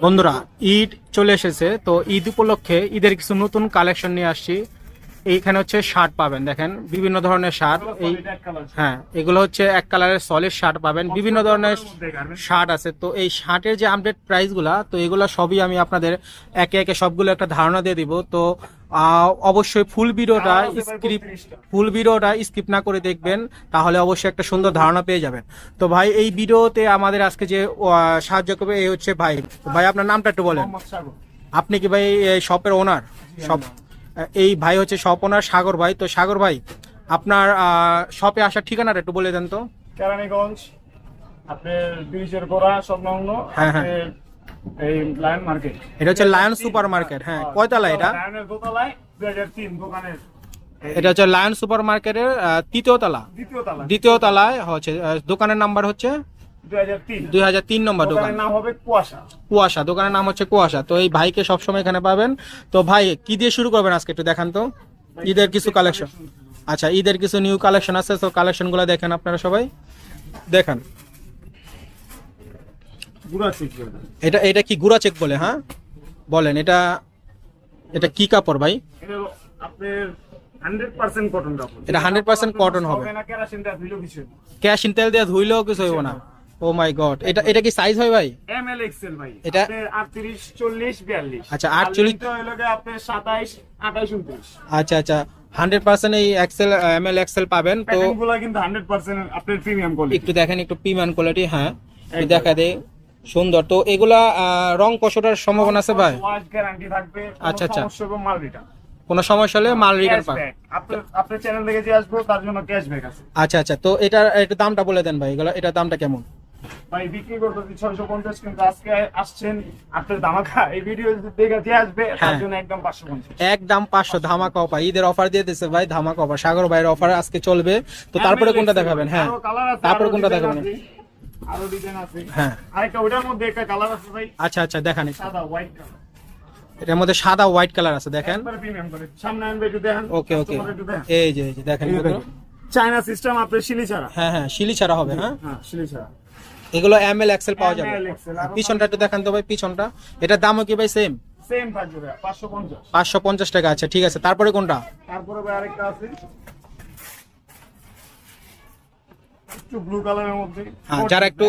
বন্ধুরা, ঈদ চলে এসেছে, তো ঈদ উপলক্ষে ঈদের কিছু নতুন কালেকশন নিয়ে আসছি। এইখানে হচ্ছে শার্ট পাবেন, দেখেন বিভিন্ন ধরনের শার্ট। এই হ্যাঁ, এগুলো হচ্ছে এক কালারের সলিড শার্ট পাবেন, বিভিন্ন ধরনের শার্ট আছে। তো এই শার্টের যে আপডেট প্রাইসগুলা, তো এগুলো সবই আমি আপনাদের একে একে সবগুলো একটা ধারণা দিয়ে দিব। তো অবশ্যই ফুল ভিডিওটা স্কিপ না করে দেখবেন, তাহলে অবশ্যই একটা সুন্দর ধারণা পেয়ে যাবেন। তো ভাই, এই ভিডিওতে আমাদের আজকে যে সাহায্য করবে এই হচ্ছে ভাই। ভাই, আপনার নামটা একটু বলেন। আপনি কি ভাই এই শপের ওনার? শপ এই ভাই হচ্ছে শপ ওনার সাগর ভাই। তো সাগর ভাই, আপনার শপে আসার ঠিকানাটা একটু বলে দেন তো। কেরানীগঞ্জ, আপনার ব্রিজের গোড়া সংলগ্ন। হ্যাঁ হ্যাঁ, এই লায়ন মার্কেট, এটা হচ্ছে লায়ন সুপার মার্কেট। হ্যাঁ, কয়তলা এটা? লায়নের দোতলায় 2003 দোকানের। এটা হচ্ছে লায়ন সুপার মার্কেটের তৃতীয় তলা, দ্বিতীয় তলায় হচ্ছে। দোকানের নাম্বার হচ্ছে 2003 নম্বর দোকান। দোকানের নাম হবে কুয়াশা। কুয়াশা, দোকানের নাম হচ্ছে কুয়াশা। তো এই ভাইকে সবসময় এখানে পাবেন। তো ভাই, কি দিয়ে শুরু করবেন আজকে একটু দেখান তো। ঈদের কিছু কালেকশন। আচ্ছা, ঈদের কিছু নিউ কালেকশন আছে, তো কালেকশন গুলো দেখেন আপনারা সবাই দেখান। গুড়া চেক এটা এটা কি গুড়া চেক বলে? হ্যাঁ বলেন, এটা এটা কি কাপড় ভাই? এটা আপনার 100% কটন কাপড়। এটা 100% কটন হবে না, কেরোসিন তেল ধুইলেও কিছু হবে না। কেরোসিন তেল দিয়ে ধুইলেও কিছু হইব না। ও মাই গড, এটা এটা কি সাইজ হয় ভাই? এমএল এক্সেল ভাই। এটা আপনার 38 40 42। আচ্ছা, 48 তো হলো গিয়ে আপনার 27 28 29। আচ্ছা আচ্ছা, 100% এই এক্সেল এমএল এক্সেল পাবেন। তো প্যাটার্নগুলো কিন্তু 100% আপনার প্রিমিয়াম কোয়ালিটি। একটু দেখেন, একটু প্রিমিয়াম কোয়ালিটি। হ্যাঁ, দেখা দেয় সুন্দর। তো এগুলা রং কষানোর সম্ভাবনা আছে ভাই? ওয়াশ গ্যারান্টি থাকবে। আচ্ছা আচ্ছা, সমস্যা হবে মাল রিটার্ন। কোনো সমস্যা হলে মাল রিটার্ন পাবেন। আপনার চ্যানেল থেকে যে আসবো তার জন্য ক্যাশব্যাক আছে। আচ্ছা আচ্ছা, তো এটা দামটা বলে দেন ভাই, এগুলা এটার দামটা কেমন? ভাই বিক্রি করতেছি 650, কিন্তু আজকে আসছেন আপনার ধামাকা এই ভিডিও দেখে যে আসবে তার জন্য একদম 550। একদম 500 ধামাকা অফার, ঈদের অফার দিয়ে দিচ্ছে ভাই, ধামাকা অফার। সাগর ভাইয়ের অফার আজকে চলবে। তো তারপরে কোনটা দেখাবেন? হ্যাঁ, তারপরে কোনটা দেখাবেন? আরো ডিজাইন আছে। হ্যাঁ, আরেকটা ওটার মধ্যে একটা কালার আছে ভাই। আচ্ছা আচ্ছা, দেখান। সাদা হোয়াইট কালার। এটার মধ্যে সাদা হোয়াইট কালার আছে, দেখেন। একবার প্রিমিয়াম করে সামনে আনবে, একটু দেখেন। ওকে ওকে, এই যে দেখেন। চায়না সিস্টেম আপনার শিলি ছাড়া। হ্যাঁ হ্যাঁ, শিলি ছাড়া হবে। হ্যাঁ হ্যাঁ, শিলি ছাড়া। এগুলো এমএল এক্সেল পাওয়া যাবে। ML XL, পিছনটা একটু দেখান তো ভাই, পিছনটা। এটার দামও কি ভাই সেম? সেম থাকবে ভাই, 550। 550 টাকা। আচ্ছা ঠিক আছে, তারপরে কোনটা? তারপরে ভাই আরেকটা আছে একটু ব্লু কালারের মধ্যে। হ্যাঁ, যারা একটু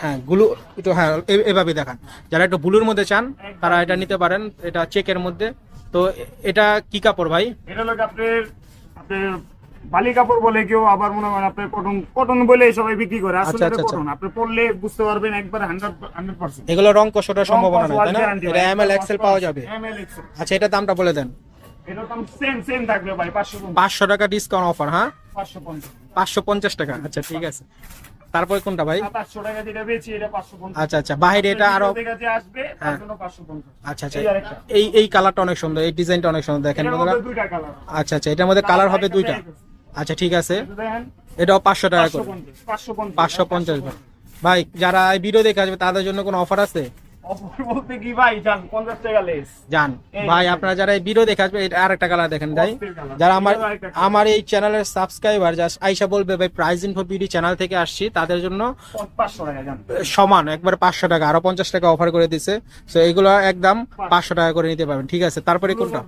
হ্যাঁ ব্লু, একটু হ্যাঁ এভাবে দেখান। যারা একটু ব্লুর মধ্যে চান তারা এটা নিতে পারেন, এটা চেকের মধ্যে। তো এটা কি কাপড় ভাই? এটা হলো আপনার আপনার বালি কাপড় বলে কেউ, আবার মনে করেন আপনার কটন কটন বলে সবাই বিক্রি করে। আসলে এটা কটন, আপনি পরলে বুঝতে পারবেন একবার 100%। এগুলো রং কষানোর সম্ভাবনা নাই, তাই না? এটা এমএল এক্সেল পাওয়া যাবে। আচ্ছা, এটা দামটা বলে দেন। এটা দাম সেম থাকবে ভাই, 500 টাকা ডিসকাউন্ট অফার। হ্যাঁ, 550। 550 টাকা। আচ্ছা ঠিক আছে, তারপরে কোনটা ভাই? 700 টাকা যেটা বেচি এটা 550। আচ্ছা আচ্ছা, বাইরে এটা আরো আসবে তার জন্য 550। আচ্ছা আচ্ছা, এই কালারটা অনেক সুন্দর, এই ডিজাইনটা অনেক সুন্দর, দেখেন বন্ধুরা। দুইটা কালার। আচ্ছা আচ্ছা, এটার মধ্যে কালার হবে দুইটা। আচ্ছা ঠিক আছে, দেখেন এটাও 500 টাকা করে। 550। 550 ভাই। যারা এই ভিডিও দেখে আসবে তাদের জন্য কোনো অফার আছে? অফার বলতে কি ভাই, জান 50 টাকা লেস। জান ভাই, আপনারা যারা এই ভিডিও দেখে আসবে, এটা আরেকটা কালার দেখেন ভাই। যারা আমার এই চ্যানেলের সাবস্ক্রাইবার, জাস্ট আইসা বলবে ভাই প্রাইস ইনফো বিডি চ্যানেল থেকে আসছি, তাদের জন্য 500 টাকা জান সমান একবার 500 টাকা, আরো 50 টাকা অফার করে দিছে। তো এগুলো একদম 500 টাকা করে নিতে পারবেন। ঠিক আছে, তারপরে কোনটা?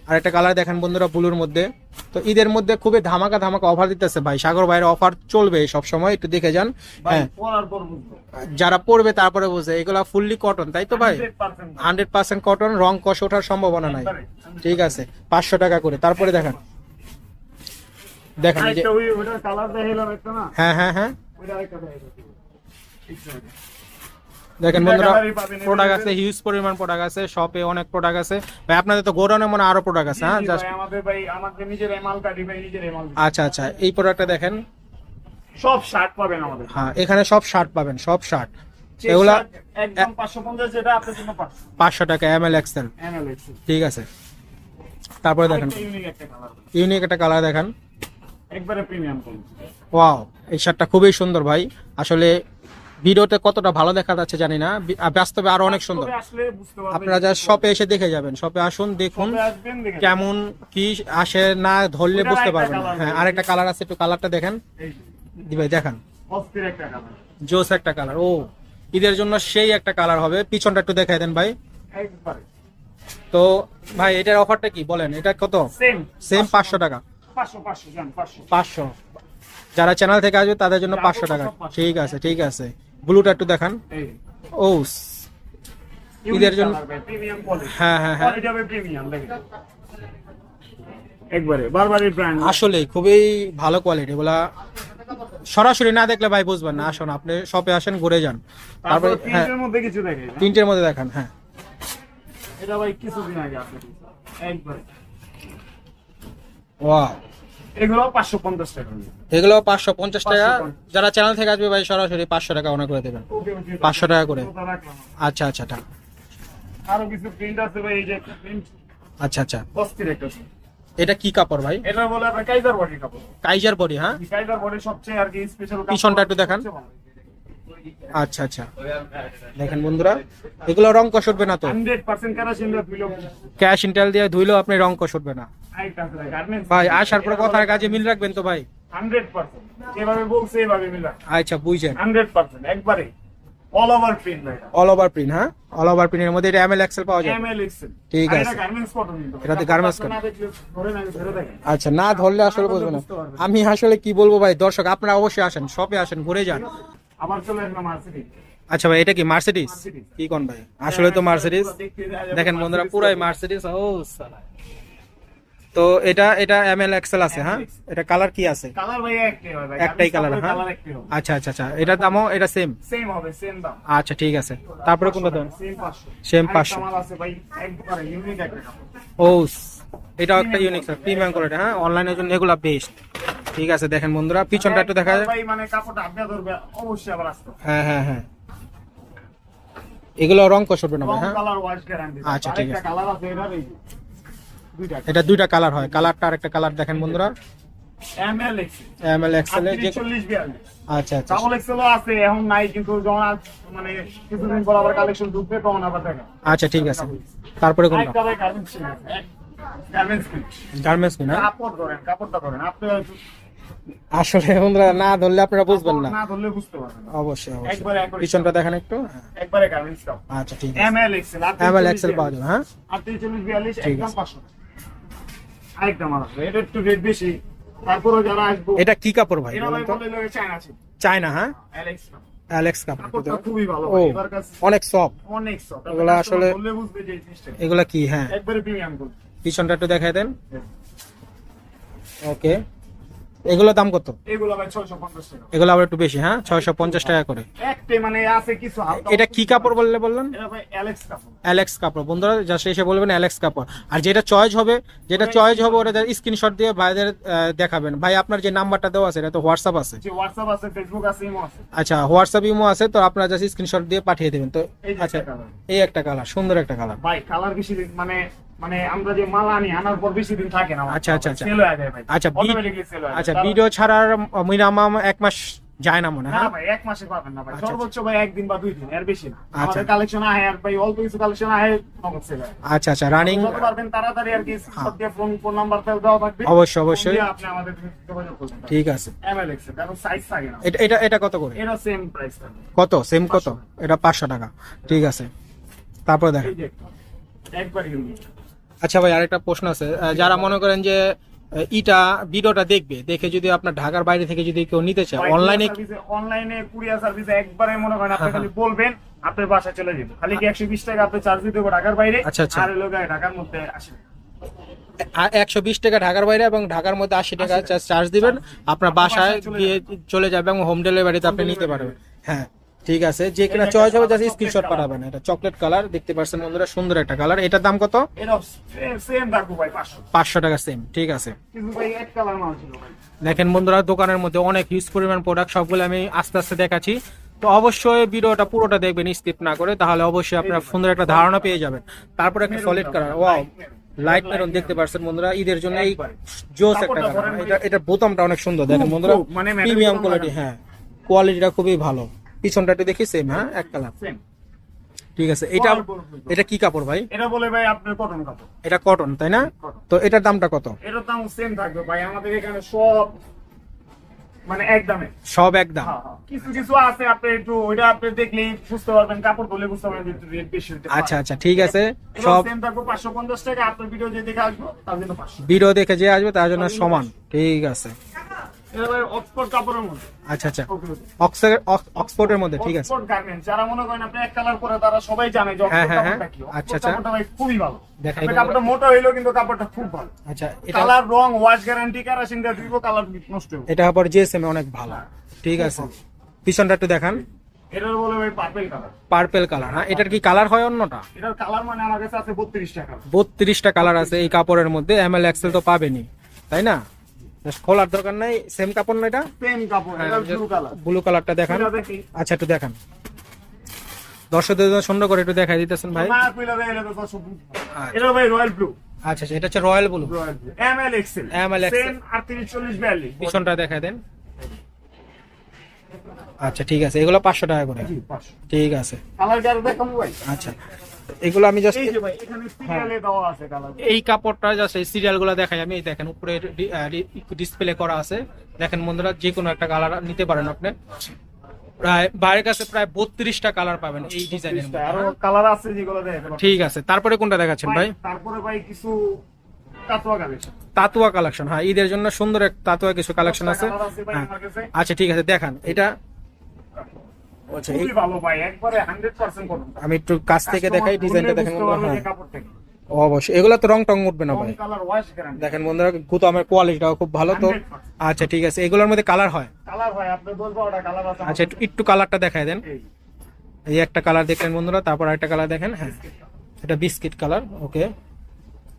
আর একটা কালার দেখেন বন্ধুরা, ব্লুর মধ্যে। তো ঈদের মধ্যে খুবই ধামাকা অফার দিতেছে ভাই। সাগর ভাইয়ের অফার চলবে সব সময়, একটু দেখে যান। হ্যাঁ, যারা পড়বে তারপরে বুঝে। এগুলা ফুললি কটন, তাই তো ভাই? 100% কটন, রং কষ ওঠার সম্ভাবনা নাই। ঠিক আছে, 500 টাকা করে। তারপরে দেখেন দেখেন হ্যাঁ হ্যাঁ হ্যাঁ, দেখেন বন্ধুরা, প্রোডাক্ট আছে, হিউজ পরিমাণ প্রোডাক্ট আছে শপে, অনেক প্রোডাক্ট আছে ভাই। আপনাদের তো গোডাউনে মনে আরো প্রোডাক্ট আছে? হ্যাঁ, জাস্ট আমাদের নিজের এমআল কাটি ভাই, নিজের এমআল। আচ্ছা আচ্ছা, এই প্রোডাক্টটা দেখেন। সব শার্ট পাবেন আমাদের। হ্যাঁ, এখানে সব শার্ট পাবেন, সব শার্ট। এগুলা একদম 550, যেটা আপনার জন্য 500 টাকা এমএল এক্সেল। ঠিক আছে, তারপরে দেখেন ইউনিক একটা কালার দেখেন, একবারে প্রিমিয়াম কোয়ালিটি। ওয়াও, এই শার্টটা খুবই সুন্দর ভাই। আসলে ভিডিওতে কতটা ভালো দেখা যাচ্ছে জানি না, বাস্তবে আরো অনেক সুন্দর। আপনারা যা শপে এসে দেখে যাবেন, শপে আসুন, দেখুন কেমন কি আসে, না ধরলে বুঝতে পারবেন না। হ্যাঁ, আরেকটা কালার আছে, একটু কালারটা দেখেন ভাই, দেখান। জোস একটা কালার। ও, ঈদের জন্য সেই একটা কালার হবে। পিছনটা একটু দেখাই দেন ভাই। একবারে তো ভাই এটার অফারটা কি বলেন, এটা কত? সেম সেম 500 টাকা। 500 জান 500 500, যারা চ্যানেল থেকে আসবে তাদের জন্য 500 টাকা। ঠিক আছে ঠিক আছে, ব্লুটা একটু দেখান। এই ও ঈদের জন্য প্রিমিয়াম কোয়ালিটি, হ্যাঁ হ্যাঁ হ্যাঁ, কোয়ালিটি হবে প্রিমিয়াম দেখেন একবারে বারবারই ব্র্যান্ড। আসলে খুবই ভালো কোয়ালিটি। এগুলা সরাসরি না দেখলে ভাই বুঝবেন না। আসুন আপনি শপে আসেন, ঘুরে যান, তারপর তারপরে হ্যাঁ প্রিন্টের মধ্যে কিছু দেখেন, তিনটের মধ্যে দেখান। হ্যাঁ এটা ভাই কিছুদিন আগে আপনি একবারে ওয়াও, এগুলো 550 টাকা। এগুলো 550 টাকা। 550 যারা চ্যানেল থেকে আসবে ভাই সরাসরি 500 টাকা ওনা করে দেবেন। 500 টাকা করে। আচ্ছা আচ্ছা টাকা। আরো কিছু প্রিন্ট আছে ভাই, এই যে একটা প্রিন্ট আচ্ছা আচ্ছা, অস্থির একটা print। এটা কি কাপড় ভাই? এটা বলে আপনার কাইজার বডি কাপড়। কাইজার বডি, হ্যাঁ। কাইজার বডি সবচেয়ে আর কি স্পেশাল কাপড়। পিছনটা একটু দেখান। আচ্ছা আচ্ছা, দেখেন বন্ধুরা, এগুলো রং কষ উঠবে না তো? 100% কেরোসিন দিয়ে ধুইলো ক্যাশ ইন্টেল দিয়ে ধুইলেও আপনি রং কষ উঠবে না আইটা আছে গার্মেন্টস ভাই। আসার পরে কথার কাজে মিল রাখবেন তো ভাই। 100% যেভাবে বলছে এভাবে মিলা আচ্ছা বুঝছেন, 100% একবারে অল ওভার প্রিন্ট ভাই, অল ওভার প্রিন্ট। হ্যাঁ, অল ওভার প্রিন্টের মধ্যে এটা এমএল এক্সেল পাওয়া যায়। ML XL. ঠিক আছে। এটা গার্মেন্টস কটন কিন্তু এটাতে garments cotton। না দেখলে ধরে না ধরে দেখেন। আচ্ছা, না ধরলে আসলে বুঝবে না। বুঝতে পারবে। আমি আসলে কি বলবো ভাই, দর্শক আপনারা অবশ্যই আসেন, শপে আসেন, ঘুরে যান। আবার চলে আসলাম মার্সিডিজ। আচ্ছা ভাই, এটা কি মার্সিডিজ? মার্সিডিজ। কি কোন ভাই, আসলে তো মার্সিডিজ। দেখেন বন্ধুরা, পুরাই মার্সিডিজ। ও সালা, তো এটা এটা এমএল এক্সেল আছে। হ্যাঁ, এটা কালার কি আছে? কালার ভাই একটাই হবে ভাই, একটাই কালার। হ্যাঁ, কালার একটাই হবে, আচ্ছা আচ্ছা আচ্ছা, এটার দামও এটা সেম? সেম হবে, সেম দাম। আচ্ছা ঠিক আছে, তারপরে কোনটা দাম? সেম 500। Same আরেকটা 500 মাল আছে ভাই, একবারে ইউনিক একটা কাপড়। ও এটাও একটা ইউনিক প্রিমিয়াম কোয়ালিটি। হ্যাঁ, অনলাইনের জন্য এগুলা বেস্ট। ঠিক আছে, দেখেন বন্ধুরা, পিছনটা একটু দেখা যায়। ভাই মানে কাপড়টা আপনি ধরবে অবশ্যই আবার আসতে হবে। হ্যাঁ হ্যাঁ হ্যাঁ, এগুলো রং কষ উঠবে না ভাই? রং হ্যাঁ, কালার ওয়াশ গ্যারান্টি। আচ্ছা, ঠিক আছে। কালার আছে এটার, এই দুইটা এটা দুইটা কালার হয়। কালারটা আর একটা কালার দেখেন বন্ধুরা, এমএল এক্সেল, এমএল এক্সেল যে। 40 42। আচ্ছা আচ্ছা ডাবল এক্সেলও আছে, এখন নাই, কিন্তু যখন মানে কিছুদিন পর আবার কালেকশন ঢুকবে তখন আবার দেখা। আচ্ছা ঠিক আছে, তারপরে কোনটা? একটা ভাই গার্মেন্টস ছিল, গার্মেন্টস গার্মেন্টস কি না? কাপড় ধরেন, কাপড়টা ধরেন আপনি আসলে বন্ধুরা না ধরলে আপনারা বুঝবেন না। না ধরলে বুঝতে পারবেন না। অবশ্যই অবশ্যই, একবারে একবারে পিছনটা দেখেন একটু। হ্যাঁ, একবারে গার্মেন্টস কাপড়। আচ্ছা ঠিক আছে, এমএল এক্সেল, এমএল এক্সেল পাওয়া যাবে। হ্যাঁ, 38 42 ঠিক একদম আছে। 500। আরেকটা মাল আছে, এটা একটু রেট বেশি, তারপরে যারা আসবো এটা কি কাপড় ভাই এরা বলেন ভাই তো? বলে লাগে চায়না ছিল, চায়না। হ্যাঁ, অ্যালেক্স অ্যালেক্স কাপড়। কাপড়টা খুবই ভালো ও ভাই, এবার কাছে অনেক সফট অনেক সফট। এগুলা আসলে- বললে বুঝবে যে এই জিনিসটা এগুলা কি। হ্যাঁ, একবারে প্রিমিয়াম কোড। পিছনটা একটু দেখাই দেন। ওকে, এগুলো দাম কত? এগুলো ভাই 650 টাকা। এগুলো আবার একটু বেশি। হ্যাঁ, 650 টাকা করে। একটাই মানে আছে কিছু হালকা। এটা কি কাপড় বললেন? এটা ভাই অ্যালেক্স কাপড়। অ্যালেক্স কাপড়। বন্ধুরা জাস্ট এসে বলবেন অ্যালেক্স কাপড়। আর যেটা চয়েস হবে, ওটা স্ক্রিনশট দিয়ে ভাইদের দেখাবেন। ভাই আপনার যে নাম্বারটা দেওয়া আছে, এটা তো হোয়াটসঅ্যাপ আছে? যে হোয়াটসঅ্যাপ আছে, ফেসবুক আছে, ইমো আছে। আচ্ছা, হোয়াটসঅ্যাপ ইমো আছে, তো আপনারা জাস্ট স্ক্রিনশট দিয়ে পাঠিয়ে দেবেন। তো এই যে আচ্ছা, একটা colour। এই একটা কালার, সুন্দর একটা কালার। ভাই কালার বেশি দিন মানে মানে আমরা যে মাল আনি আনার পর বেশি দিন থাকে না। আচ্ছা, আচ্ছা, আচ্ছা। সেল হয়ে যায় ভাই। আচ্ছা, অটোমেটিক্যালি সেল হয়ে যায়। আচ্ছা, ভিডিও ছাড়ার মিনিমাম 1 মাস যায় না মনে হয়? না হ্যাঁ, ভাই, এক মাসে পাবেন না ভাই, আচ্ছা, সর্বোচ্চ ভাই একদিন বা 2 দিন, এর বেশি না। আচ্ছা। আমাদের কালেকশন আহে আর ভাই অল্প কিছু কালেকশন আহে, নগদ সেল হয়। আচ্ছা আচ্ছা, রানিং। যত পারবেন তাড়াতাড়ি আর কি স্ক্রিনশট দিয়ে ফোন নাম্বার দেওয়া থাকবে। অবশ্যই, অবশ্যই। ফোন দিয়ে আপনি আমাদের সাথে যোগাযোগ করবেন। ঠিক আছে। এমএল এক্সেল, কারণ সাইজ থাকে না। এটা এটা এটা কত করে? এটা সেম প্রাইস থাকবে। কত? সেম কত? এটা 500 টাকা। ঠিক আছে, তারপরে দেখেন। এই যে একবার ইউনিক। আচ্ছা ভাই, আরেকটা প্রশ্ন আছে। যারা মনে করেন যে ইটা ভিডিওটা দেখবে, দেখে যদি আপনার ঢাকার বাইরে থেকে যদি কেউ নিতে চায় অনলাইনে, অনলাইনে কুরিয়ার সার্ভিসে একবারে মনে করেন আপনি খালি বলবেন, আপনার বাসায় চলে যাবে। খালি কি 120 টাকা আপনি চার্জ দিতে হবে ঢাকার বাইরে। আচ্ছা, আচ্ছা। আর লোক ঢাকার মধ্যে আসে 120 টাকা ঢাকার বাইরে এবং ঢাকার মধ্যে 80 টাকা চার্জ দিবেন, আপনার বাসায় গিয়ে চলে যাবে এবং হোম ডেলিভারিতে আপনি নিতে পারবেন। হ্যাঁ ঠিক আছে, যে কিনা চয়েস হবে জাস্ট স্ক্রিনশট পাঠাবেন। এটা চকলেট কালার, দেখতে পাচ্ছেন বন্ধুরা, সুন্দর একটা কালার। এটার দাম কত? এটা সেম রাখবো ভাই 500। 500 টাকা সেম। ঠিক আছে, কিন্তু ভাই এক কালার মাল ছিল ভাই। দেখেন বন্ধুরা, দোকানের মধ্যে অনেক হিউজ পরিমাণ প্রোডাক্ট, সবগুলো আমি আস্তে আস্তে দেখাচ্ছি। তো অবশ্যই ভিডিওটা পুরোটা দেখবেন, স্কিপ না করে, তাহলে অবশ্যই আপনারা সুন্দর একটা ধারণা পেয়ে যাবেন। তারপরে একটা solid colour, wow, light maroon, দেখতে পাচ্ছেন বন্ধুরা, ঈদের জন্য এই জোস একটা কালার। এটা বোতামটা অনেক সুন্দর, দেখেন বন্ধুরা, মানে প্রিমিয়াম কোয়ালিটি। হ্যাঁ, কোয়ালিটিটা খুবই ভালো। পিছনটা একটু দেখি, সেম। হ্যাঁ, এক কালার। সেম। ঠিক আছে, এটা কি কাপড় ভাই? এটা বলে ভাই আপনার কটন কাপড়। এটা কটন, তাই না? তো এটার দামটা কত? এটার দাম সেম থাকবে ভাই, আমাদের এখানে সব মানে একদমে সব একদম। কিছু কিছু আছে আপনি একটু ওইটা আপনি দেখলেই বুঝতে পারবেন, কাপড় ধরলে বুঝতে পারবেন একটু রেট বেশি হতে পারে। আচ্ছা আচ্ছা ঠিক আছে, সব সব সেম থাকবে 550 টাকা। আপনার ভিডিও যে দেখে আসবো তার জন্য 500। ভিডিও দেখে যে আসবে তার জন্য সমান, ঠিক আছে। এটা ভাই অক্সফোর্ড কাপড়ের মধ্যে। আচ্ছা আচ্ছা, ওকে। অক্সফোর্ডের মধ্যে, ঠিক আছে। অক্সফোর্ড গার্মেন্টস যারা মনে করেন আপনি এক কালার পরে তারা সবাই জানে যে হ্যাঁ, অক্সফোর্ড হ্যাঁ, কাপড়টা কি। আচ্ছা, অক্সফোর্ড আচ্ছা। কাপড়টা ভাই খুবই ভালো। দেখাই আপনি বন্ধুরা। কাপড়টা মোটা হইলেও কিন্তু কাপড়টা খুব ভালো। আচ্ছা, এটা কালার রং ওয়াশ গ্যারান্টি, কেরোসিন দিয়ে দিব, কালার নষ্ট হবে। এটা আবার জিএসএম এ অনেক ভালো, ঠিক আছে। পিছনটা একটু দেখান। এটার বলে ভাই পার্পল কালার। পার্পল কালার, হ্যাঁ। এটার কি কালার হয় অন্যটা? এটার কালার মানে আমার কাছে আছে 32 টাকা। 32টা কালার আছে এই কাপড়ের মধ্যে। এমএল এক্সেল তো পাবেনি, তাই না? জাস্ট খোলার দরকার নাই, সেম কাপড় না এটা? সেম কাপড়, এটা ব্লু কালার। ব্লু কালারটা দেখান। এটা দেখি। আচ্ছা, একটু দেখান দর্শকদের জন্য সুন্দর করে একটু দেখাই দিতেছেন ভাই। না কইলা দেয়, এটা তো সব। এটা ভাই রয়্যাল ব্লু। আচ্ছা আচ্ছা, এটা হচ্ছে royal blue, royal blue ML XL. ML XL। Same 38 40 42। পিছনটা দেখাই দেন। আচ্ছা ঠিক আছে, এগুলো 500 টাকা করে, জি 500। ঠিক আছে। কালার কার দেখাবো ভাই। আচ্ছা, এগুলো আমি জাস্ট এই যে ভাই এখানে সিরিয়ালে দেওয়া আছে কালার। এই কাপড়টা জাস্ট এই সিরিয়াল গুলো দেখাই আমি। এই দেখেন উপরে ডিসপ্লে করা আছে, দেখেন বন্ধুরা, যে কোনো একটা কালার নিতে পারেন আপনি। প্রায় বাইরের কাছে প্রায় 32টা কালার পাবেন এই ডিজাইনের মধ্যে। আরো কালার আছে যেগুলো দেখেন। ঠিক আছে, তারপরে কোনটা দেখাচ্ছেন ভাই? তারপরে ভাই কিছু কাতোয়া কালেকশন। তাতুয়া কালেকশন, হ্যাঁ, ঈদের জন্য সুন্দর এক তাতুয়া কিছু কালেকশন আছে। কালার আছে ভাই হ্যাঁ। আমার কাছে। আচ্ছা ঠিক আছে, দেখান এটা। আচ্ছা, খুবই ভালো ভাই, একবারে 100% কটন। আমি একটু কাছ থেকে দেখাই, ডিজাইনটা দেখেন বন্ধুরা। হ্যাঁ, কাপড় থেকে অবশ্যই এগুলো তো রং টং উঠবে না ভাই। Colour wash guarantee. দেখেন বন্ধুরা, গুতামের কোয়ালিটিটাও খুব ভালো তো। 100%। আচ্ছা ঠিক আছে, এগুলোর মধ্যে কালার হয়? কালার হয় আপনার 10-12টা কালার আছে। আচ্ছা, একটু কালারটা দেখাই দেন। এই এই একটা কালার দেখলেন বন্ধুরা, তারপর আরেকটা কালার দেখেন। হ্যাঁ, এটা বিস্কিট কালার, ওকে,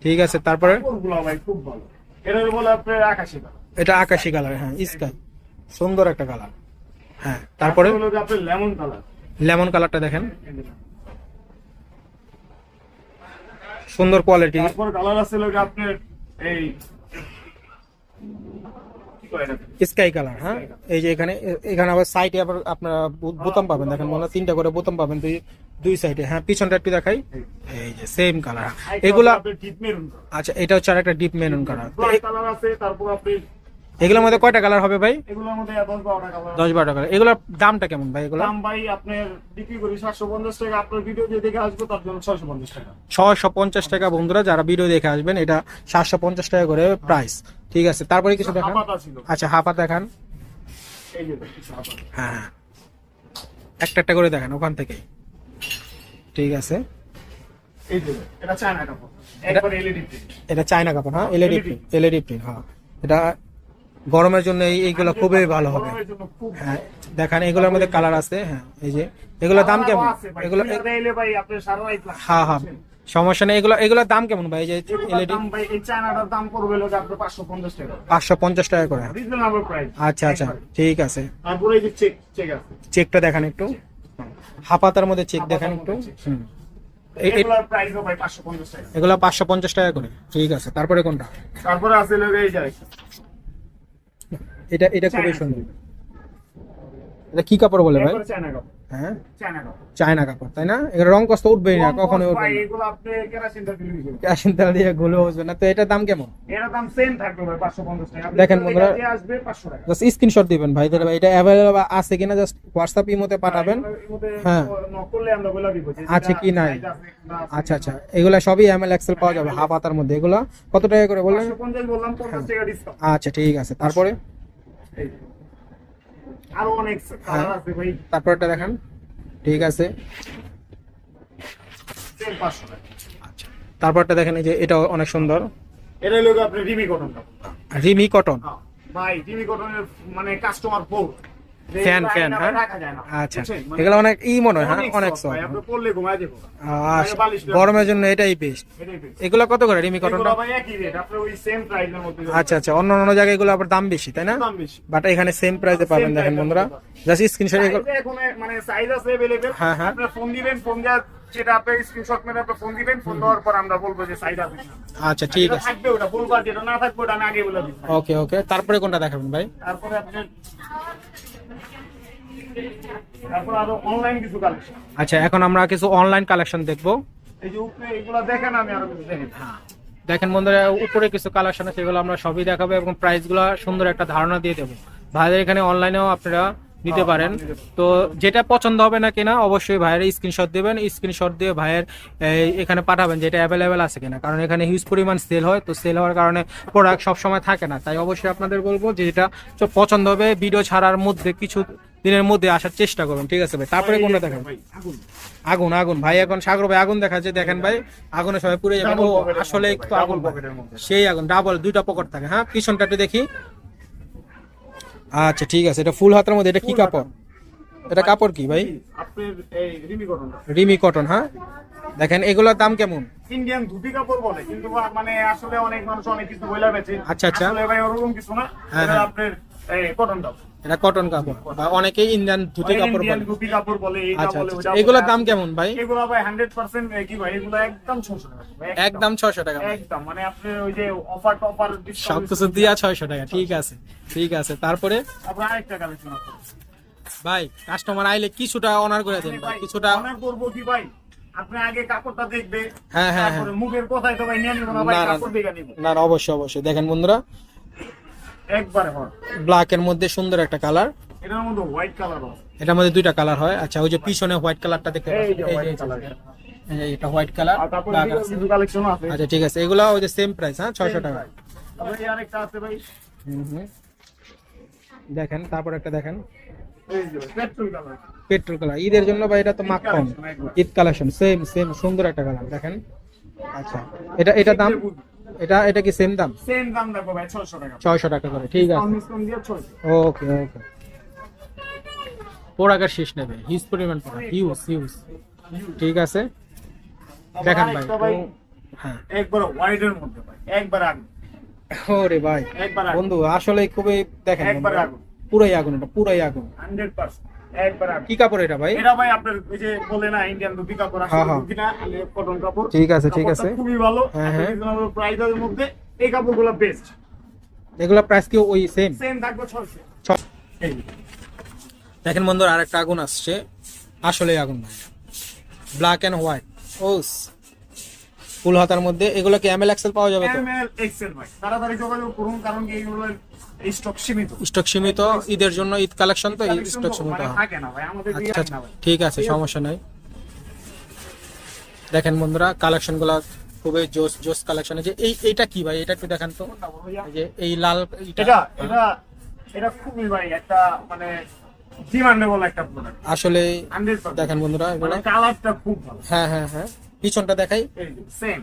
ঠিক আছে। তারপরে কাপড়গুলো ভাই খুব ভালো। এটা বলে আপনার আকাশী কালার। এটা আকাশি কালার, হ্যাঁ, স্কাই, সুন্দর একটা কালার। হ্যাঁ, তারপরে হলো যে আপনার লেমন কালার। লেমন কালারটা দেখেন, সুন্দর কোয়ালিটি। তারপর কালার আছে হলো যে আপনার এই কি কয় এটা? স্কাই কালার, হ্যাঁ। এই যে এখানে এখানে আবার সাইডে আবার আপনারা বোতাম পাবেন, দেখেন বন্ধুরা, 3টা করে বোতাম পাবেন দুই সাইডে। হ্যাঁ, পিছনটা একটু দেখাই। এই যে সেম কালার এগুলা। আপনার ডিপ মেরুন কালার। আচ্ছা, এটা হচ্ছে আর একটা deep maroon colour. Black colour আছে। তারপর আপনি এগুলোর মধ্যে কয়টা কালার হবে ভাই? এগুলোর মধ্যে 10-12টা কালার। 10-12টা কালার। এগুলোর দামটা কেমন ভাই? এগুলো দাম ভাই আপনার বিক্রি করি 750 টাকা। আপনার ভিডিও যে দেখে আসবো তার জন্য 650 টাকা। 650 টাকা বন্ধুরা, যারা ভিডিও দেখে আসবেন এটা 750 টাকা করে প্রাইস, ঠিক আছে। তারপরে কিছু দেখান। হাফাতা ছিল। আচ্ছা, হাফা দেখান। এই যে কিছু হাফাতা। হ্যাঁ হ্যাঁ, একটা একটা করে দেখান ওখান থেকেই, ঠিক আছে। এই যে এটা চায়না কাপড়, একবার এলইডি প্রিন্ট। এটা চায়না কাপড়, হ্যাঁ, এলইডি প্রিন্ট, হ্যাঁ। এটা গরমের জন্য এইগুলো খুবই ভালো হবে। গরমের জন্য খুব হ্যাঁ, দেখান এগুলোর মধ্যে কালার আছে। হ্যাঁ, এই যে এগুলোর দাম কেমন? এগুলো এলে ভাই আপনি সারা রাত লাগবে। হ্যাঁ হ্যাঁ, সমস্যা নেই। এগুলোর দাম কেমন ভাই? এই যে এলইডি দাম ভাই এই চায়নাটার দাম পড়বে হলো যে আপনার 550 টাকা। 550 টাকা করে। Reasonable price. আচ্ছা আচ্ছা, ঠিক আছে। তারপরে এই যে চেক আছে। চেকটা দেখান একটু, হাফাতার মধ্যে চেক দেখান একটু। হুম, এগুলোর প্রাইস ভাই 550 টাকা। এগুলো 550 টাকা করে, ঠিক আছে। তারপরে কোনটা? তারপরে আছে লোক এই যায় এটা খুবই সুন্দর। এটা কি কাপড় বলে ভাই? চায়না কাপড়। হ্যাঁ, চায়না কাপড়। চায়না কাপড়, তাই না? এর রং কষ্ট উঠবেই না, কখনোই উঠবে ভাই না। এগুলো আপনি কেরাসিন দিয়ে তৈরি করবেন। কেরোসিন তেল দিয়ে গুলো বসবে না। তো এটার দাম কেমন? এর দাম সেম থাকবে ভাই 550 টাকা। দেখেন বন্ধুরা, আপনি আসবে 500 টাকা। জাস্ট স্ক্রিনশট দিবেন ভাই, তাহলে ভাই এটা अवेलेबल আছে কিনা জাস্ট হোয়াটসঅ্যাপ ইমোতে পাঠাবেন। হ্যাঁ। নক করলে আমরা বলে দিব যে আছে কি নাই। size আছে না আছে। আচ্ছা আচ্ছা, এগুলা সবই এমএল এক্সেল পাওয়া যাবে হাফ হাতার মধ্যে। এগুলা কত টাকা করে বললেন? 550 বললাম, 50 টাকা ডিসকাউন্ট। আচ্ছা ঠিক আছে, তারপরে এই যে। আরো অনেক কালার আছে ভাই, তারপরটা দেখান, ঠিক আছে। সেম 500 টাকা। আচ্ছা, তারপরটা দেখেন, এই যে এটা অনেক সুন্দর, এটা হলো আপনি রিমি কটন কাপড়। রিমি কটন। হ্যাঁ, ভাই রিমি কটনের মানে কাস্টমার পোর্ট ফ্যান, হ্যাঁ। আচ্ছা, এগুলো অনেক মনে হয়, হ্যাঁ, অনেক সফট। আপনি পরলে ঘুমায় যাবো। গরমের জন্য এটাই বেস্ট। এগুলো কত করে রিমি কটনটা? ভাই একই রেট, আপনি ওই সেম প্রাইসের মধ্যে। আচ্ছা আচ্ছা, অন্য অন্য জায়গায় এগুলো আবার দাম বেশি, তাই না? দাম বেশি। বাট এখানে সেম প্রাইসে পাবেন। দেখেন বন্ধুরা, জাস্ট স্ক্রিনশট। এখন মানে সাইজ আছে अवेलेबल। হ্যাঁ, হ্যাঁ। আপনি ফোন দিবেন, ফোন দেওয়ার সেটা আপনি স্ক্রিনশট মেরে আপনি ফোন দিবেন, ফোন দেওয়ার পর আমরা বলবো যে সাইজ আছে কিনা। আচ্ছা ঠিক যেটা আছে, থাকবে ওটা বলবার, যেটা না থাকবে ওটা আমি আগে বলে দিব। ওকে ওকে। তারপরে কোনটা দেখাবেন ভাই? তারপরে আরো অনলাইন কিছু কালেকশন। আচ্ছা, এখন আমরা কিছু অনলাইন কালেকশন দেখবো। এই যে উপরে এগুলো দেখেন, আমি আরো কিছু দেখেন। দেখেন বন্ধুরা, উপরে কিছু কালেকশন আছে, সেগুলো আমরা সবই দেখাবো এবং প্রাইস গুলো সুন্দর একটা ধারণা দিয়ে দেবো। ভাইদের এখানে অনলাইনেও আপনারা নিতে পারেন। তো যেটা পছন্দ হবে না কিনা অবশ্যই ভাইয়ের স্ক্রিনশট দেবেন, স্ক্রিনশট দিয়ে ভাইয়ের এখানে পাঠাবেন যেটা অ্যাভেলেবেল আছে কিনা, কারণ এখানে হিউজ পরিমাণ সেল হয়, তো সেল হওয়ার কারণে প্রোডাক্ট সবসময় থাকে না। তাই অবশ্যই আপনাদের বলবো যে যেটা পছন্দ হবে ভিডিও ছাড়ার মধ্যে কিছু দিনের মধ্যে আসার চেষ্টা করবেন, ঠিক আছে ভাই। তারপরে কোনটা দেখেন? আগুন। আগুন ভাই, এখন সাগর ভাই আগুন দেখাচ্ছে, দেখেন ভাই আগুনে সবাই পুড়ে যাবেন। ও আসলে একটু আগুন, সেই আগুন ডাবল, দুইটা পকেট থাকে। হ্যাঁ, পিছনটা একটু দেখি। আচ্ছা ঠিক আছে, এটা ফুল হাতের মধ্যে, এটা কি কাপড়? এটা কাপড় কি ভাই? আপনার এই রিমি কটন। রিমি কটন। হ্যাঁ, দেখেন এগুলোর দাম কেমন? ইন্ডিয়ান ধুতি কাপড় বলে, কিন্তু মানে আসলে অনেক মানুষ অনেক কিছু বইলা বেচে। আচ্ছা আচ্ছা, আসলে ভাই ওরকম কিছু না, হ্যাঁ, এটা হ্যাঁ। আপনার এই কটন কাপড়। এটা কটন কাপড়, বা অনেকেই ইন্ডিয়ান ধুতি কাপড় ইন্ডিয়ান বলে। ধুতি কাপড় বলে, এটা আচ্ছা বলে, আচ্ছা, ওটা এগুলোর বলে। দাম কেমন ভাই? এগুলো ভাই 100% কি ভাই, এগুলো একদম 600 টাকা ভাই, একদম 600 টাকা ভাই। একদম, মানে আপনি ওই যে অফার টফার সবকিছু দিয়া 600 টাকা, ঠিক আছে ঠিক আছে। তারপরে আপনার আরেকটা কালেকশন আছে ভাই, কাস্টমার আইলে কিছুটা অনার করে দেন ভাই, কিছুটা। অনেক করবো কি ভাই, আপনি আগে কাপড়টা দেখবে, হ্যাঁ হ্যাঁ হ্যাঁ, তারপরে মুখের কথাই তো ভাই নিয়ে নিব না ভাই, না, না, কাপড় দেখে নিব না অবশ্যই অবশ্যই। দেখেন বন্ধুরা, একবারে হয়। ব্ল্যাক এর মধ্যে সুন্দর একটা কালার, এটার মধ্যে হোয়াইট কালার আছে, এটার মধ্যে দুইটা কালার হয়। আচ্ছা, ওই যে পিছনে হোয়াইট কালারটা দেখতে এই পাচ্ছেন, যে এই যে হোয়াইট কালার। এটা হোয়াইট কালার, আর তারপরে ব্ল্যাক এদিকেও আছে। কিছু কালেকশন আছে। আচ্ছা ঠিক আছে, এগুলা ওই যে সেম প্রাইস। হ্যাঁ, 600 টাকা। তারপরে এই আরেকটা আছে ভাই, হুম হুম, দেখেন তারপর একটা দেখেন এই যে পেট্রোল কালার। পেট্রোল কালার, ঈদের জন্য ভাই এটা তো মাখন, collection একবার। ঈদ কালেকশন, সেম সেম সুন্দর একটা কালার দেখেন। আচ্ছা, এটা দাম, এটা কি সেম দাম? সেম দাম দেখো ভাই, 600 টাকা। 600 টাকা করে, ঠিক আছে। ডিসকাউন্ট দিয়ে 600। ওকে ওকে। প্রোডাক্টের শেষ নেবে, হিউজ পরিমাণ প্রোডাক্ট, হিউজ হিউজ, ঠিক আছে। দেখেন ভাই, আরেকটা ভাই, হ্যাঁ। একবার হোয়াইটের মধ্যে ভাই, একবার আগুন, ওরে ভাই একবার আগুন, বন্ধু, আসলে খুবই দেখেন একবার বন্ধুরা, আগুন, পুরাই আগুন, এটা পুরাই আগুন। 100%, একবার আগুন। কি কাপড় এটা ভাই? এটা ভাই আপনার ওই যে বলে না ইন্ডিয়ান ধুতি কাপড়, হ্যাঁ, আসলে হ্যাঁ। ধুতি না, কটন কাপড়। ঠিক আছে ঠিক কাপড়টা আছে। খুবই ভালো, হ্যাঁ, হ্যাঁ। রিজনেবল প্রাইসের মধ্যে এই কাপড়গুলো বেস্ট। এগুলা প্রাইস কি ওই সেম? সেম থাকবে 600। এই দেখেন বন্ধুরা, আরেকটা আগুন আসছে, আসলে আগুন ভাই, ব্ল্যাক এন্ড হোয়াইট, ওস ফুল হাতার মধ্যে। এগুলো কি এমএল এক্সেল পাওয়া যাবে তো? এমএল এক্সেল ভাই, তাড়াতাড়ি যোগাযোগ করুন, কারণ কি এইগুলো স্টক সীমিত। স্টক সীমিত, ঈদের জন্য, ঈদ কালেকশন তো, ঈদ স্টক সীমিত। মানে হ্যাঁ। থাকে না ভাই, আমাদের দিয়ে আচ্ছা রাখ আচ্ছা, না ভাই। ঠিক আছে, সমস্যা নাই। দেখেন বন্ধুরা, কালেকশন গুলা খুবই জোস জোস কালেকশন। যে এইটা কি ভাই, এটা একটু দেখান তো। এই যে এই লাল এটা এটা এটা খুবই ভাই একটা মানে ডিমান্ডেবল একটা প্রোডাক্ট আসলে 100%। দেখেন বন্ধুরা এগুলো, মানে কালারটা খুব ভালো, হ্যাঁ হ্যাঁ হ্যাঁ, পিছনটা দেখাই। এই সেম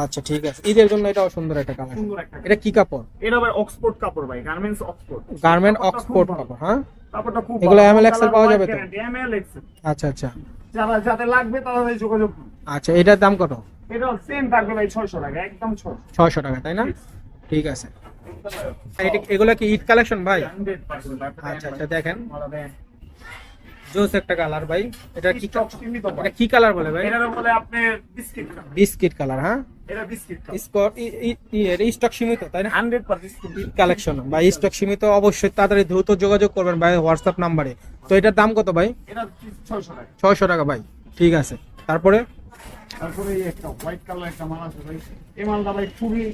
আচ্ছা ঠিক আছে, ঈদের জন্য এটাও সুন্দর একটা কালার। সুন্দর একটা। এটা কি কাপড়? এটা ভাই অক্সফোর্ড কাপড় ভাই, গার্মেন্টস অক্সফোর্ড। গার্মেন্ট কাপড়টা অক্সফোর্ড খুব ভালো। কাপড়। হ্যাঁ, কাপড়টা খুব এগুলো ভালো। ML XL পাওয়া যাবে তো? এমএল এক্সেল, আচ্ছা আচ্ছা যাতে লাগবে তারা যোগাযোগ করুন। আচ্ছা, এটার দাম কত? এটা সেম থাকবে ভাই 600 টাকা, একদম 600। 600 টাকা, তাই না? ঠিক আছে। এগুলা কি ঈদ কালেকশন ভাই? 100% আচ্ছা আচ্ছা, দেখেন ভালো দেন। জোস একটা কালার ভাই। এটা কি স্টক সীমিত ভাই। এটা কি কালার বলে ভাই? এটা বলে আপনি বিস্কিট কালার। Biscuit colour. হ্যাঁ, এটা বিস্কিট কালার। স্টক সীমিত, তাই না? 100% ঈদ কালেকশন ভাই, স্টক সীমিত, অবশ্যই তাড়াতাড়ি দ্রুত যোগাযোগ করবেন ভাই হোয়াটসঅ্যাপ নাম্বারে। তো এটার দাম কত ভাই? এটা 600 টাকা। 600 টাকা ভাই, ঠিক আছে। তারপরে তারপরে এই একটা হোয়াইট কালার একটা মাল আছে ভাই, এই মালটা ভাই খুবই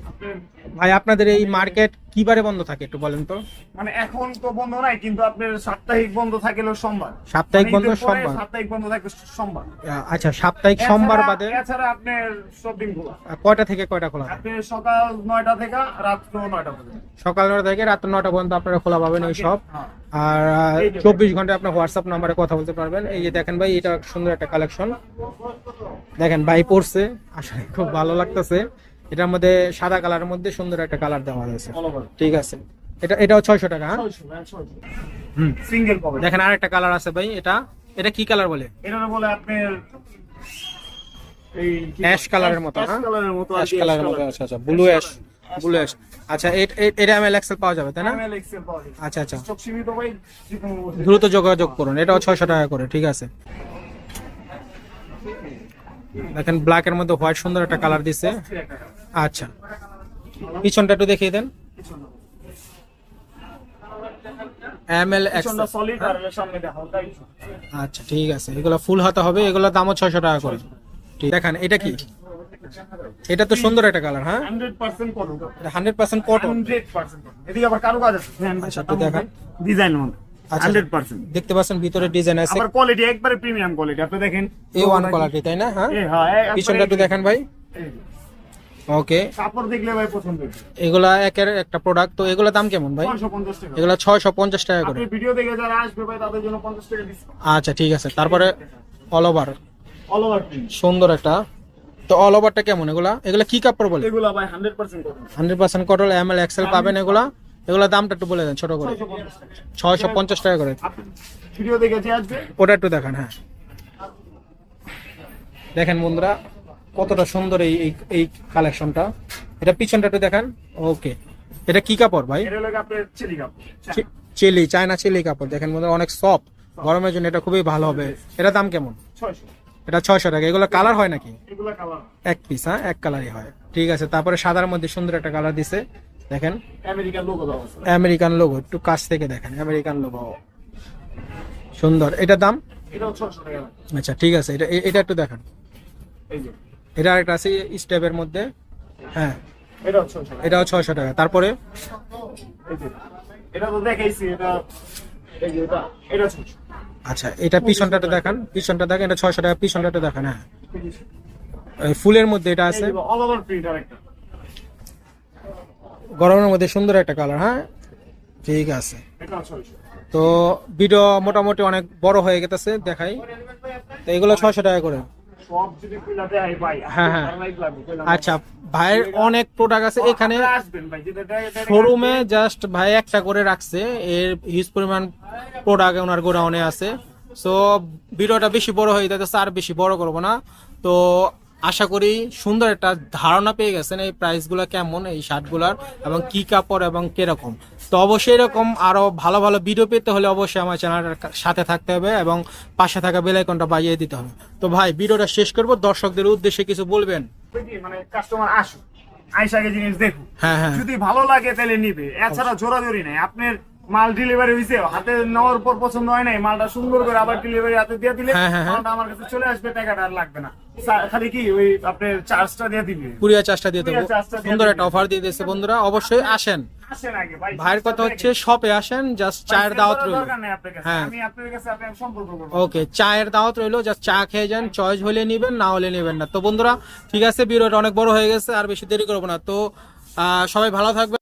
আপনার ভাই, আপনাদের এই মার্কেট কি বারে বন্ধ থাকে একটু বলেন তো? মানে এখন তো বন্ধ নাই, কিন্তু আপনার সাপ্তাহিক বন্ধ থাকে হলো সোমবার। সাপ্তাহিক মানে বন্ধ ঈদের পরে সোমবার। সাপ্তাহিক বন্ধ থাকে সোমবার। আচ্ছা, সাপ্তাহিক সোমবার বাদে এছাড়া আপনার সব দিন খোলা। কয়টা থেকে কয়টা খোলা থাকে? আপনি সকাল 9টা থেকে রাত 9টা পর্যন্ত। সকাল 9টা থেকে রাত 9টা পর্যন্ত আপনারা খোলা পাবেন এই সব। হ্যাঁ। আর 24 ঘন্টা আপনার হোয়াটসঅ্যাপ নাম্বারে কথা বলতে পারবেন। এই যে দেখেন ভাই, এটা সুন্দর একটা কালেকশন, দেখেন ভাই পড়ছে, আসলে খুব ভালো লাগতেছে। এটার মধ্যে সাদা কালারের মধ্যে সুন্দর একটা কালার দেওয়া হয়েছে, ঠিক আছে। এটাও 600 টাকা। হ্যাঁ, 600 হুম, সিঙ্গেল পাবেন। দেখেন আরেকটা কালার আছে ভাই, এটা কি কালার বলে? এটা বলে আপনার এই অ্যাশ কালারের মতো। অ্যাশ হ্যাঁ, কালারের মতো, অ্যাশ কালারের মতো। আচ্ছা আচ্ছা, ব্লু অ্যাশ, ব্লু অ্যাশ। আচ্ছা, এটা এমএল এক্সেল পাওয়া যাবে, তাই না? এমএল এক্সেল পাওয়া যায়। আচ্ছা আচ্ছা, স্টক সীমিত ভাই, যেকোনো বছর। দ্রুত যোগাযোগ করুন। এটাও 600 টাকা করে, ঠিক আছে। দেখেন ব্ল্যাক এর মধ্যে হোয়াইট সুন্দর একটা কালার দিছে। আচ্ছা, পিছনটা একটু দেখিয়ে দেন। এমএল পিছনটা এক্সেল। সলিড আর এর সামনে দেখা হালকা কিছু। আচ্ছা ঠিক আছে, এগুলো ফুল হাতা হবে, এগুলোর দামও 600 টাকা করে। ঠিক, দেখেন এটা কি? এটা তো সুন্দর একটা কালার, হ্যাঁ 100% কটন, এটা 100% কটন। 100% কটন। এদিকে আবার কারো কাজ আছে, আচ্ছা, একটু দেখান। ডিজাইন মধ্যে আচ্ছা, 100%। দেখতে পাচ্ছেন ভিতরে ডিজাইন আছে, আবার কোয়ালিটি একবারে প্রিমিয়াম কোয়ালিটি, আপনি দেখেন A1 কোয়ালিটি, তাই না? হ্যাঁ, হ্যাঁ পিছনটা একটু দেখেন ভাই। ওকে, কাপড় দেখলে ভাই পছন্দ হবে। এগুলা একের একটা প্রোডাক্ট। তো এগুলা দাম কেমন ভাই? 650 টাকা। এগুলা 650 টাকা করে। আপনি ভিডিও দেখে যারা আসবে ভাই তাদের জন্য 50 টাকা ডিসকাউন্ট। আচ্ছা, ঠিক আছে। তারপরে all over all over print. সুন্দর একটা। তো অল ওভারটা কেমন? এগুলা এগুলা কি কাপড় বলে? এগুলা ভাই 100% কটন। 100% কটন, ML XL পাবেন এগুলা। এগুলা দামটা একটু বলে দেন ছোট করে। 650 টাকা। 650 টাকা করে। আপনি ভিডিও দেখে যে আসবে ওটা একটু দেখান। হ্যাঁ, দেখেন বন্ধুরা কতটা সুন্দর এই এই কালেকশনটা। এটা পিছনটা একটু দেখান। ওকে, এটা কি কাপড় ভাই? এটা হলো আপনার চিলি কাপড়। চিলি, চায়না চিলি কাপড়। দেখেন বন্ধুরা অনেক সফট, গরমের জন্য এটা খুবই ভালো হবে। এটা দাম কেমন? 600। এটা 600 টাকা। এগুলো কালার হয় নাকি? এগুলা কালার এক পিস, হ্যাঁ এক কালারই হয়। ঠিক আছে। তারপরে সাদার মধ্যে সুন্দর একটা কালার দিছে, দেখেন আমেরিকান লোগো দেওয়া আছে। American logo. একটু কাছ থেকে দেখেন, আমেরিকান লোগো সুন্দর। এটার দাম? এটাও 600 টাকা। আচ্ছা, ঠিক আছে। এটা এটা একটু দেখান। এই যে এটা আরেকটা আছে স্টেপের মধ্যে, হ্যাঁ এটাও 600 টাকা। এটাও 600 টাকা। তারপরে এই যে এটা তো দেখাইছি, এটা এই যে এটা 600। আচ্ছা, এটা পিছনটা একটু দেখান। পিছনটা দেখেন, এটা 600 টাকা। পিছনটা একটু দেখান। হ্যাঁ, এই ফুলের মধ্যে এটা আছে, অল ওভার প্রিন্ট আরেকটা। গরমের মধ্যে সুন্দর একটা কালার। হ্যাঁ, ঠিক আছে। এটাও 600। তো ভিডিও মোটামুটি অনেক বড় হয়ে গেছে, দেখাই। তো এগুলো 600 টাকা করে। সব যদি খুলে দেয় ভাই, হ্যাঁ, হ্যাঁ। লাইক লাগবে। আচ্ছা, ভাইয়ের অনেক প্রোডাক্ট আছে এখানে আসবেন ভাই, যেটা শোরুমে। জাস্ট ভাই একটা করে রাখছে, এর হিউজ পরিমাণ প্রোডাক্ট ওনার গোডাউনে আছে। সো ভিডিওটা বেশি বড় হয়ে যাচ্ছে, আর বেশি বড় করবো না। তো আশা করি সুন্দর একটা ধারণা পেয়ে গেছেন এই প্রাইসগুলো কেমন, এই শার্টগুলোর, এবং কি কাপড় এবং কিরকম। তো অবশ্যই এরকম আরো ভালো ভালো ভিডিও পেতে হলে অবশ্যই আমার চ্যানেলের সাথে থাকতে হবে এবং পাশে থাকা বেল আইকনটা বাজিয়ে দিতে হবে। তো ভাই ভিডিওটা শেষ করব, দর্শকদের উদ্দেশ্যে কিছু বলবেন? মানে কাস্টমার আসুক, আইসাকে জিনিস দেখুক, হ্যাঁ, হ্যাঁ, যদি ভালো লাগে তাহলে নিবে। এছাড়া জোরাজোরি নাই। আপনার মাল ডেলিভারি হয়েছে, হাতে নেওয়ার পর পছন্দ হয় নাই, মালটা সুন্দর করে আবার ডেলিভারি হাতে দিয়ে দিলে হ্যাঁ, হ্যাঁ, হ্যাঁ। মালটা আমার কাছে চলে আসবে, টাকাটা আর লাগবে না। খালি কি ওই আপনার চার্জটা দিয়ে দিবে। কুরিয়ার চার্জটা দিয়ে দেবো। কুরিয়ার চার্জটা দিয়ে সুন্দর দিবে। একটা অফার দিয়ে দিয়েছে বন্ধুরা, অবশ্যই আসেন। আসেন আগে ভাই। ভাইয়ের কথা হচ্ছে শপে আসেন, জাস্ট চায়ের দাওয়াত রইল। দরকার নাই আপনার কাছে, হ্যাঁ, আমি আপনার কাছে আপনার সম্পর্ক করব। ওকে, চায়ের দাওয়াত রইলো, জাস্ট চা খেয়ে যান। চয়েস হলে নিবেন, না হলে নেবেন না। তো বন্ধুরা ঠিক আছে, ভিডিওটা অনেক বড় হয়ে গেছে, আর বেশি দেরি করবো না। তো সবাই ভালো থাকবে।